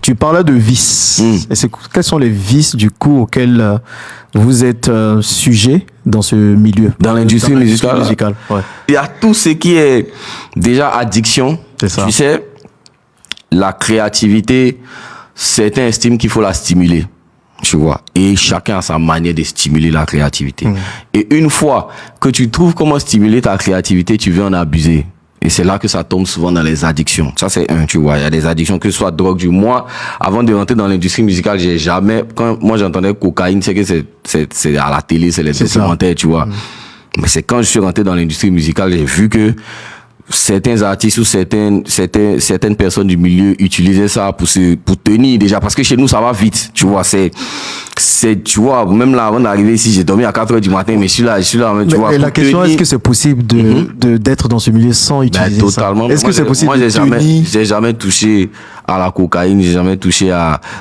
Tu parlais de vices. Et quels sont les vices, du coup, auxquels vous êtes sujet dans ce milieu? Dans l'industrie musicale. Ouais. Il y a tout ce qui est déjà addiction. C'est ça. Tu sais, la créativité, certains estiment qu'il faut la stimuler. Tu vois. Et chacun a sa manière de stimuler la créativité. Et une fois que tu trouves comment stimuler ta créativité, tu veux en abuser. Et c'est là que ça tombe souvent dans les addictions. Ça, c'est tu vois. Il y a des addictions, que ce soit drogue du moi. Avant de rentrer dans l'industrie musicale, quand moi j'entendais cocaïne, c'est que c'est à la télé, c'est les documentaires, tu vois. Mais c'est quand je suis rentré dans l'industrie musicale, j'ai vu que certains artistes ou certaines personnes du milieu utilisaient ça pour tenir déjà, parce que chez nous ça va vite, tu vois. Tu vois, même là avant d'arriver ici, j'ai dormi à 4h du matin, mais je suis là, tu vois. Et la question, est-ce que c'est possible d'être dans ce milieu sans utiliser totalement. ça? Est-ce que c'est possible? Moi, j'ai jamais touché à la cocaïne, j'ai jamais touché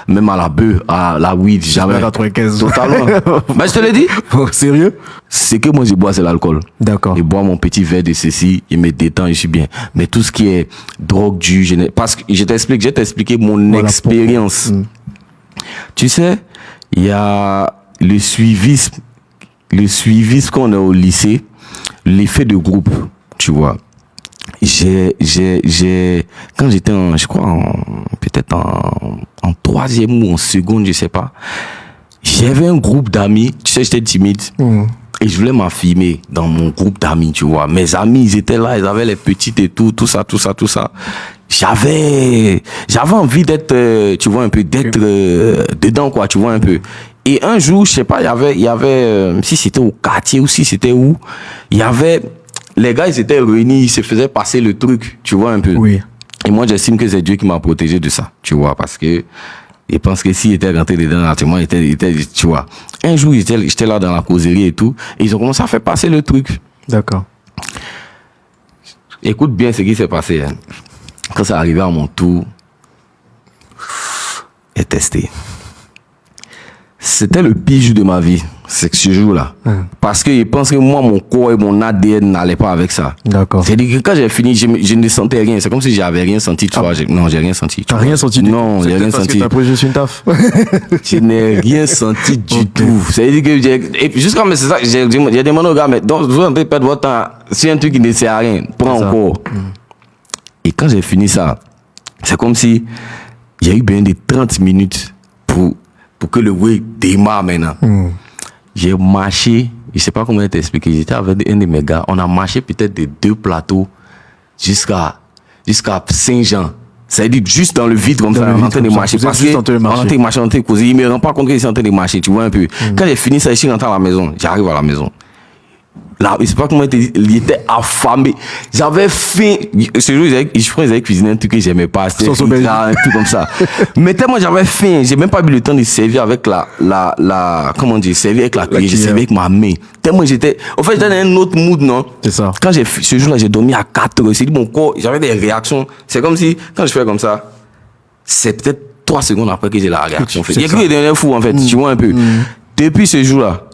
même à la bœuf, à la weed, jamais. 95. Totalement. Mais je te l'ai dit. Sérieux? C'est que moi je bois, c'est l'alcool. D'accord. Je bois mon petit verre de ceci, il me détend, je suis bien. Mais tout ce qui est drogue dure, parce que je vais t'expliquer mon expérience. Tu sais, il y a le suivisme qu'on a au lycée, l'effet de groupe, tu vois. Quand j'étais peut-être en troisième ou en seconde, je sais pas, j'avais un groupe d'amis, tu sais, j'étais timide. Et je voulais m'affirmer dans mon groupe d'amis, tu vois. Mes amis, ils étaient là, ils avaient les petites et tout ça. J'avais envie d'être, tu vois, un peu, d'être dedans, quoi, tu vois, un peu. Et un jour, je sais pas, il y avait si c'était au quartier ou si c'était où, il y avait, les gars, ils étaient réunis, ils se faisaient passer le truc, tu vois, un peu. Oui. Et moi, j'estime que c'est Dieu qui m'a protégé de ça, tu vois, parce que je pense que s'il était rentré dedans, naturellement, tu vois. Un jour, j'étais là dans la causerie et tout, et ils ont commencé à faire passer le truc. D'accord. Écoute bien ce qui s'est passé. Hein. Quand c'est arrivé à mon tour, et testé. C'était le pire jour de ma vie, c'est ce jour-là. Parce que je pense que moi, mon corps et mon ADN n'allaient pas avec ça. D'accord. C'est-à-dire que quand j'ai fini, je ne sentais rien. C'est comme si j'avais rien senti, tu vois. Non, j'ai rien senti. T'as rien senti du tout? Non, j'ai rien senti. Parce que t'as pris juste une taf. Je n'ai rien senti du tout. C'est-à-dire que et jusqu'à mais c'est ça, j'ai demandé aux gars, mais donc vous allez perdre votre temps. C'est un truc qui ne sert à rien. Prends encore. Et quand j'ai fini ça, c'est comme si il y a eu bien des 30 minutes pour que le wave démarre maintenant. J'ai marché, je sais pas comment t'expliquer, j'étais avec un de mes gars, on a marché peut-être de 2 plateaux jusqu'à Saint-Jean. C'est-à-dire juste dans le vide comme ça, on est en train de marcher. Parce que on est en train de marcher, on est en train de causer. Il me rend pas compte qu'il est en train de marcher, tu vois un peu. Quand j'ai fini ça, je suis rentré à la maison. J'arrive à la maison. Là, je sais pas comment il était affamé. J'avais faim. Ce jour, je crois qu'ils avaient cuisiné un truc que j'aimais pas. C'était un truc comme ça. Mais tellement j'avais faim, j'ai même pas eu le temps de servir avec comment dire, servir avec la cuillère. J'ai servi avec ma main. Tellement j'étais, en fait, j'étais dans un autre mood, non? C'est ça. Quand ce jour-là, j'ai dormi à 4 heures. C'est dit, mon corps, j'avais des réactions. C'est comme si, quand je fais comme ça, c'est peut-être 3 secondes après que j'ai la réaction. Il y a que des derniers fous, en fait. Tu vois un peu. Depuis ce jour-là,